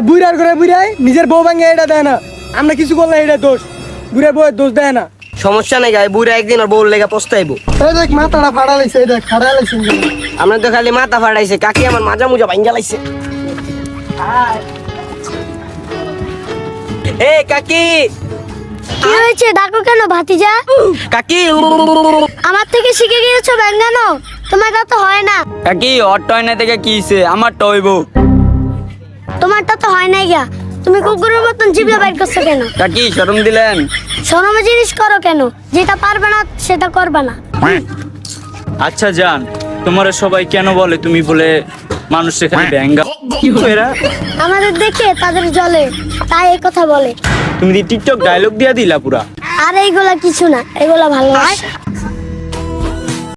বুড়ার করে বুড়াই নিজের বউ ভাঙে এটা দেয় না, আমরা কিছু করলে এটা দোষ, বুড়ার বউয়ের দোষ দেয় না। সমস্যা নেই গায়ে, বুড়া একদিন আর বউর লেগে পস্তাইবো। এই দেখ মাথাটা ফাড়া লাইছে, এই দেখ ফাড়া লাইছে। আমরা তো খালি মাথা ফাটাইছে, কাকি আমার মাজা মুজা ভাঙ্গা লাইছে। এ কাকি, কি হয়েছে? ডাকো কেন ভাতিজা? কাকি আমার থেকে শিখে গিয়েছো ব্যাঙ্গানো, তোমারটা তো হয় না। কাকি ওর টয়না থেকে কি হইছে? আমার টইব। তোমারটা তো হয় নাই গা, তুমি কুকুরের মতন জিভলা বাইর করছো কেন? কাকি শরম দিলেন? শরমে জিনিস করো কেন? যেটা পারবে না সেটা করবে না। আচ্ছা জান, তোমার সবাই কেন বলে তুমি বলে মানুষের খালি ব্যাঙ্গা? এরা আমাদের দেখে তাদের জলে, তাই এই কথা বলে। তুমি টিকটক ডায়লগ দিয়া দিলা পুরা। আর এইগুলা কিছু না, এগুলা ভালোবাসা।